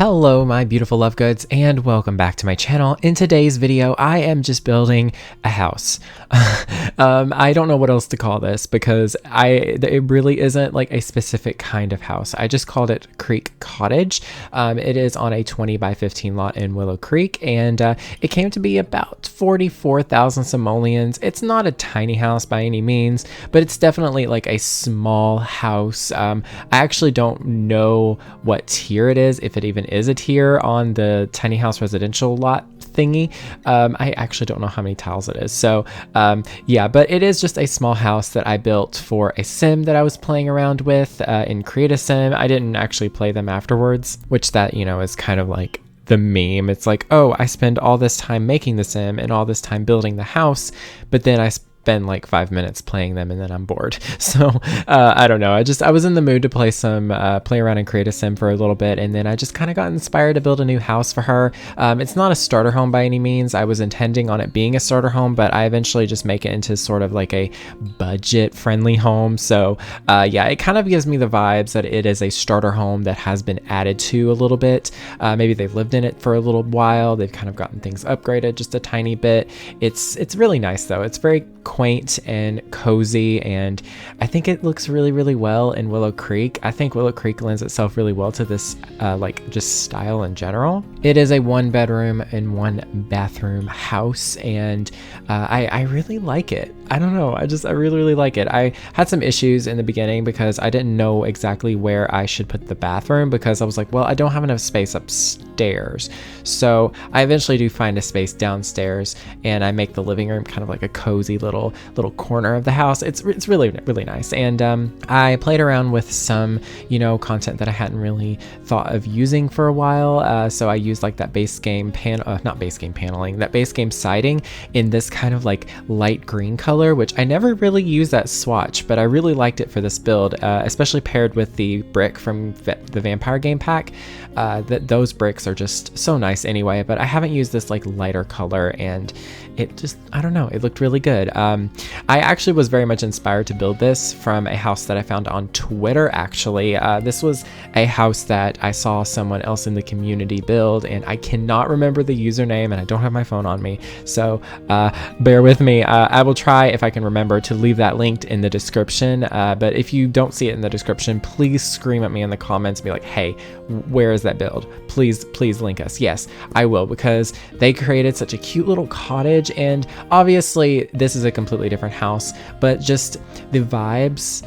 Hello my beautiful love goods and welcome back to my channel. In today's video I am just building a house. I don't know what else to call this because it really isn't like a specific kind of house. I just called it Creek Cottage. It is on a 20 by 15 lot in Willow Creek and it came to be about 44,000 simoleons. It's not a tiny house by any means, but it's definitely like a small house. I actually don't know what tier it is, if it even is a tier on the tiny house residential lot thingy. I actually don't know how many tiles it is. So yeah, but it is just a small house that I built for a sim that I was playing around with in Create a Sim. I didn't actually play them afterwards, which that, you know, is kind of like the meme. It's like, oh, I spend all this time making the sim and all this time building the house, but then I spend like 5 minutes playing them and then I'm bored. So I don't know. I was in the mood to play around and Create a Sim for a little bit, and then I just kind of got inspired to build a new house for her. It's not a starter home by any means. I was intending on it being a starter home, but I eventually just make it into sort of like a budget friendly home. So yeah, it kind of gives me the vibes that it is a starter home that has been added to a little bit. Maybe they've lived in it for a little while. They've kind of gotten things upgraded just a tiny bit. It's really nice though. It's very quaint and cozy, and I think it looks really well in Willow Creek. I think Willow Creek lends itself really well to this like just style in general. It is a 1-bedroom and 1-bathroom house, and I really like it. I don't know, I really like it. I had some issues in the beginning because I didn't know exactly where I should put the bathroom, because I was like, well, I don't have enough space upstairs. So I eventually do find a space downstairs, and I make the living room kind of like a cozy little corner of the house. It's really nice. And I played around with some, you know, content that I hadn't really thought of using for a while. So I used like that base game that base game siding in this kind of like light green color, which I never really used that swatch, but I really liked it for this build, especially paired with the brick from the vampire game pack. Those bricks are just so nice anyway, but I haven't used this like lighter color, and it just, I don't know, it looked really good. I actually was very much inspired to build this from a house that I found on Twitter, actually. This was a house that I saw someone else in the community build, and I cannot remember the username, and I don't have my phone on me, so bear with me. I will try, if I can remember, to leave that linked in the description, but if you don't see it in the description, please scream at me in the comments and be like, hey, where is that build? Please link us. Yes, I will, because they created such a cute little cottage, and obviously this is a completely different house, but just the vibes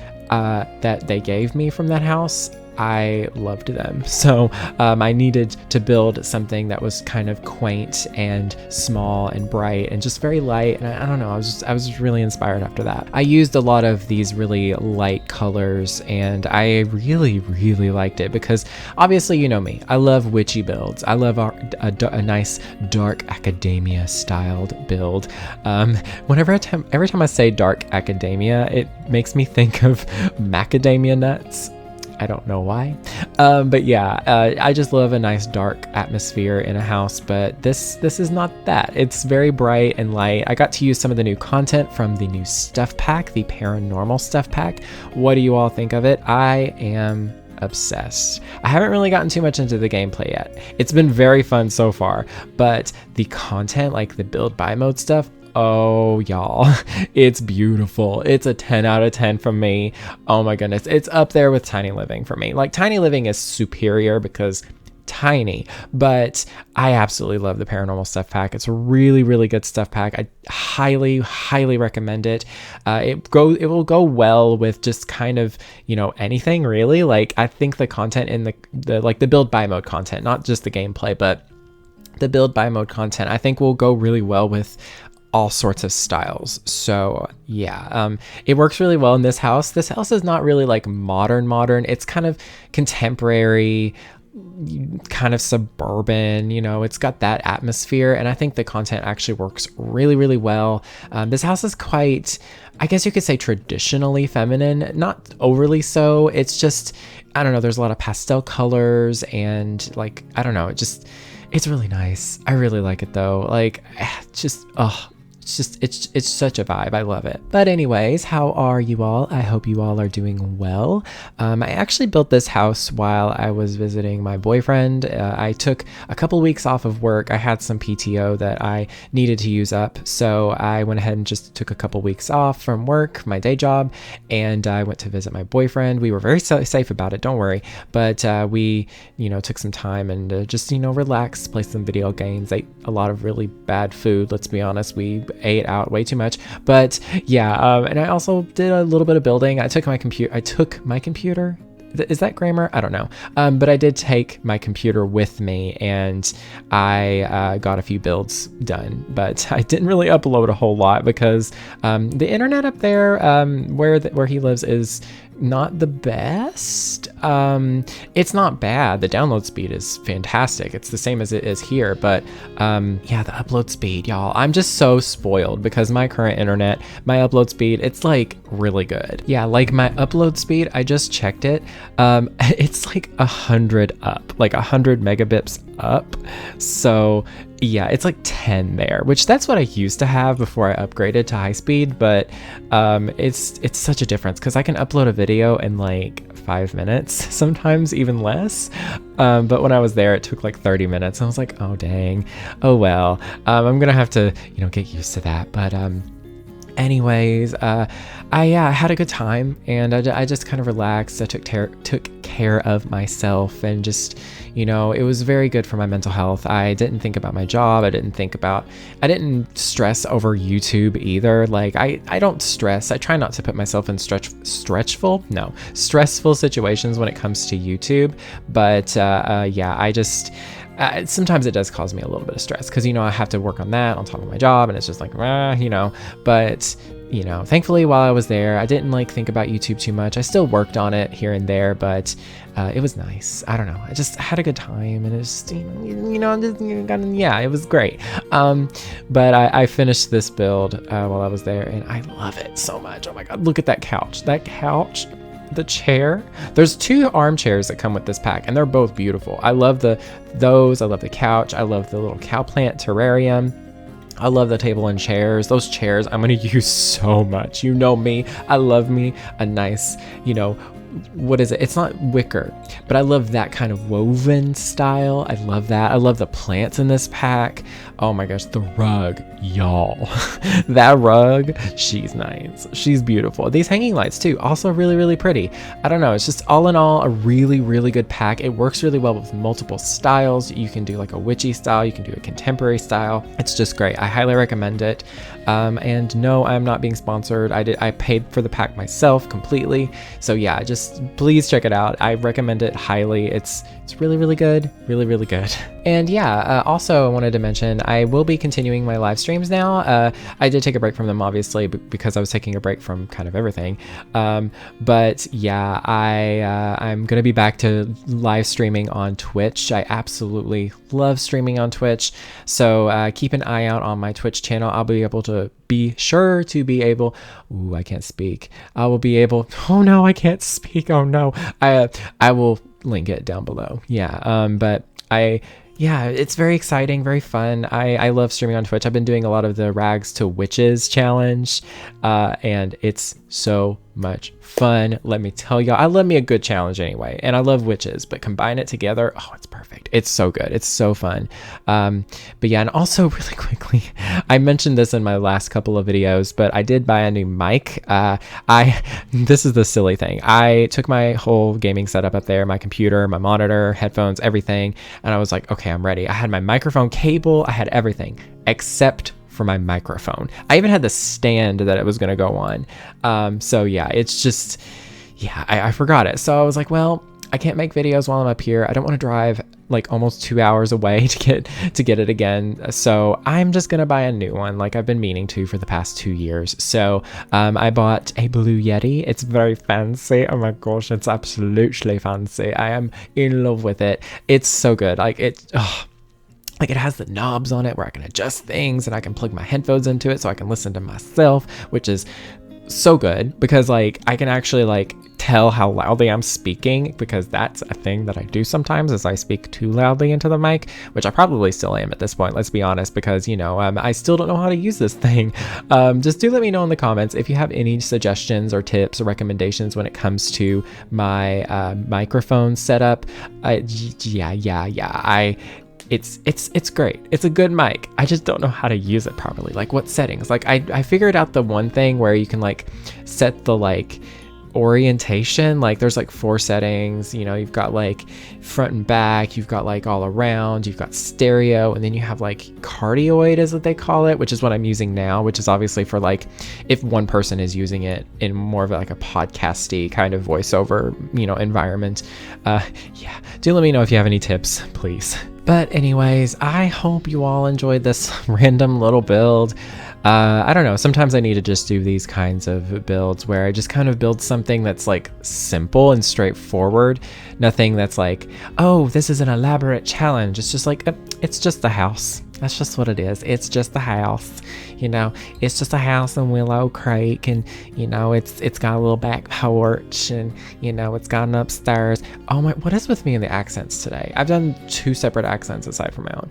that they gave me from that house, I loved them. So I needed to build something that was kind of quaint and small and bright and just very light, and I don't know, I was really inspired after that. I used a lot of these really light colors, and I really liked it because obviously, you know me, I love witchy builds. I love a nice dark academia styled build. Every time I say dark academia, it makes me think of macadamia nuts. I don't know why, but yeah, I just love a nice dark atmosphere in a house, but this is not that. It's very bright and light. I got to use some of the new content from the new stuff pack, the Paranormal Stuff Pack. What do you all think of it? I am obsessed. I haven't really gotten too much into the gameplay yet. It's been very fun so far, but the content, like the build buy mode stuff, oh y'all, it's beautiful. It's a 10 out of 10 from me. Oh my goodness, it's up there with Tiny Living for me. Like, Tiny Living is superior because tiny, but I absolutely love the Paranormal Stuff Pack. It's a really good stuff pack. I highly recommend it. It will go well with just kind of, you know, anything really. Like, I think the content in the build buy mode content, not just the gameplay, but the build buy mode content, I think will go really well with all sorts of styles. So yeah, it works really well in this house. This house is not really like modern. It's kind of contemporary, kind of suburban, you know, it's got that atmosphere, and I think the content actually works really well. This house is quite, I guess you could say, traditionally feminine, not overly so. It's just, I don't know, there's a lot of pastel colors, and like, I don't know, it's really nice. I really like it though. Like, just it's such a vibe. I love it. But anyways, how are you all? I hope you all are doing well. I actually built this house while I was visiting my boyfriend. I took a couple weeks off of work. I had some PTO that I needed to use up, so I went ahead and just took a couple weeks off from work, my day job, and I went to visit my boyfriend. We were very safe about it, don't worry, but we, took some time and just, relaxed, played some video games, ate a lot of really bad food, let's be honest. We ate out way too much, but yeah, and I also did a little bit of building. I took my computer. Is that grammar? I don't know. But I did take my computer with me, and I got a few builds done, but I didn't really upload a whole lot because the internet up there where he lives is not the best. It's not bad. The download speed is fantastic. It's the same as it is here, but yeah, the upload speed, y'all. I'm just so spoiled because my current internet, my upload speed, it's like really good. Yeah, like my upload speed, I just checked it. It's like 100 up, like 100 megabits up. So yeah, it's like 10 there, which that's what I used to have before I upgraded to high speed, but it's such a difference because I can upload a video in like 5 minutes, sometimes even less. But when I was there, it took like 30 minutes. I was like, oh dang, oh well. I'm gonna have to get used to that. But anyways, I had a good time, and I just kind of relaxed. I took care of myself, and just it was very good for my mental health. I didn't think about my job. I didn't stress over YouTube either. Like I don't stress. I try not to put myself in stressful situations when it comes to YouTube. But yeah, I just sometimes it does cause me a little bit of stress because I have to work on that on top of my job, and it's just like but thankfully while I was there, I didn't think about YouTube too much. I still worked on it here and there, but it was nice. I don't know, I just had a good time, and it was yeah, it was great. But I finished this build while I was there, and I love it so much. Oh my god, look at that couch, the chair. There's 2 armchairs that come with this pack, and they're both beautiful. I love those. I love the couch. I love the little cow plant terrarium. I love the table and chairs. Those chairs I'm going to use so much. You know me. I love me a nice, what is it? It's not wicker, but I love that kind of woven style. I love that. I love the plants in this pack. Oh my gosh, the rug, y'all. That rug, she's nice. She's beautiful. These hanging lights too, also really, really pretty. I don't know. It's just all in all a really, really good pack. It works really well with multiple styles. You can do like a witchy style. You can do a contemporary style. It's just great. I highly recommend it. And no, I'm not being sponsored. I paid for the pack myself completely. So yeah, just please check it out. I recommend it highly. It's really, really good. Really, really good. And yeah, also I wanted to mention I will be continuing my live streams now. I did take a break from them, obviously, because I was taking a break from kind of everything. But yeah, I'm going to be back to live streaming on Twitch. I absolutely love streaming on Twitch. So keep an eye out on my Twitch channel. I'll be able to I can't speak. I will be able, oh no, I can't speak. Oh no. I will link it down below. Yeah. But yeah, it's very exciting, very fun. I love streaming on Twitch. I've been doing a lot of the Rags to Witches challenge, and it's so much fun. Let me tell y'all, I love me a good challenge anyway, and I love witches, but combine it together, oh, it's perfect. It's so good. It's so fun. But yeah, and also really quickly, I mentioned this in my last couple of videos, but I did buy a new mic. This is the silly thing. I took my whole gaming setup up there, my computer, my monitor, headphones, everything, and I was like, okay, I'm ready. I had my microphone cable, I had everything except for my microphone. I even had the stand that it was going to go on. So yeah, it's just, yeah, I forgot it. So I was like, well, I can't make videos while I'm up here. I don't want to drive like almost 2 hours away to get it again. So I'm just going to buy a new one, like I've been meaning to for the past 2 years. So I bought a Blue Yeti. It's very fancy. Oh my gosh, it's absolutely fancy. I am in love with it. It's so good. Like it has the knobs on it where I can adjust things, and I can plug my headphones into it so I can listen to myself, which is so good because like I can actually like tell how loudly I'm speaking, because that's a thing that I do sometimes, is I speak too loudly into the mic, which I probably still am at this point, let's be honest, because, you know, I still don't know how to use this thing. Just do let me know in the comments if you have any suggestions or tips or recommendations when it comes to my microphone setup. It's great. It's a good mic. I just don't know how to use it properly. Like, what settings? Like, I figured out the one thing where you can like set the like orientation. Like, there's like 4 settings. You know, you've got like front and back, you've got like all around, you've got stereo, and then you have like cardioid is what they call it, which is what I'm using now, which is obviously for like if one person is using it in more of like a podcasty kind of voiceover, you know, environment. Yeah, do let me know if you have any tips, please. But anyways, I hope you all enjoyed this random little build. I don't know, sometimes I need to just do these kinds of builds where I just kind of build something that's like simple and straightforward. Nothing that's like, oh, this is an elaborate challenge. It's just like, it's just the house. That's just what it is. It's just the house, you know. It's just a house in Willow Creek, and you know, it's got a little back porch, and you know, it's got an upstairs. Oh my, what is with me in the accents today? I've done 2 separate accents aside from my own.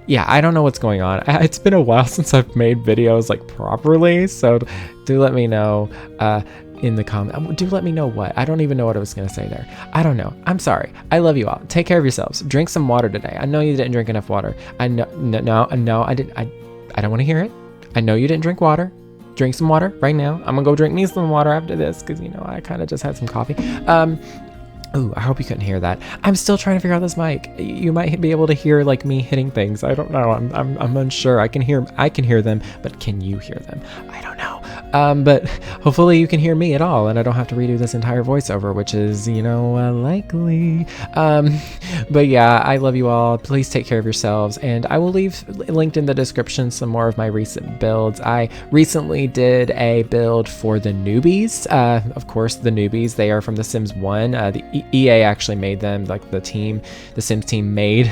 Yeah, I don't know what's going on. It's been a while since I've made videos like properly, so do let me know in the comment. Do let me know what. I don't even know what I was going to say there. I don't know. I'm sorry. I love you all. Take care of yourselves. Drink some water today. I know you didn't drink enough water. I know, no, I didn't. I don't want to hear it. I know you didn't drink water. Drink some water right now. I'm going to go drink me some water after this because, you know, I kind of just had some coffee. Ooh, I hope you couldn't hear that. I'm still trying to figure out this mic. You might be able to hear like me hitting things. I don't know. I'm unsure. I can hear them, but can you hear them? I don't know. But hopefully you can hear me at all, and I don't have to redo this entire voiceover, which is, you know, likely. But yeah, I love you all. Please take care of yourselves, and I will leave linked in the description some more of my recent builds. I recently did a build for the newbies. Of course, the newbies, they are from The Sims 1. The EA actually made them, like the Sims team made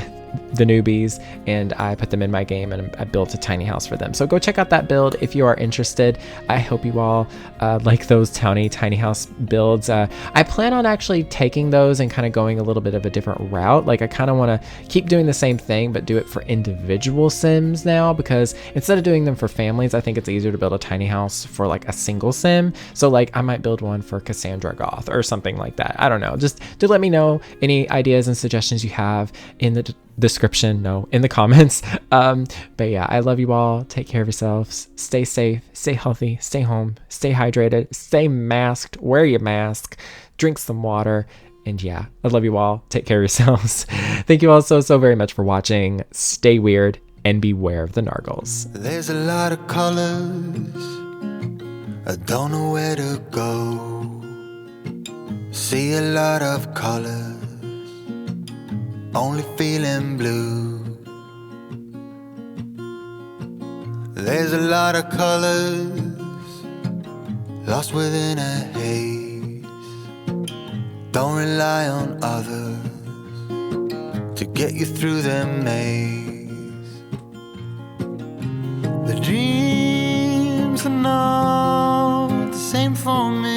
the newbies, and I put them in my game, and I built a tiny house for them. So go check out that build if you are interested. I hope you all like those tiny house builds. I plan on actually taking those and kind of going a little bit of a different route. Like, I kind of want to keep doing the same thing, but do it for individual Sims now, because instead of doing them for families, I think it's easier to build a tiny house for like a single Sim. So like, I might build one for Cassandra Goth or something like that. I don't know. Just do let me know any ideas and suggestions you have in the description, in the comments. But yeah, I love you all. Take care of yourselves. Stay safe, stay healthy, stay home, stay hydrated, stay masked, wear your mask, drink some water, and yeah, I love you all. Take care of yourselves. Thank you all so very much for watching. Stay weird and beware of the nargles. There's a lot of colors, I don't know where to go. See a lot of colors, only feeling blue. There's a lot of colors, lost within a haze. Don't rely on others to get you through the maze. The dreams are not the same for me.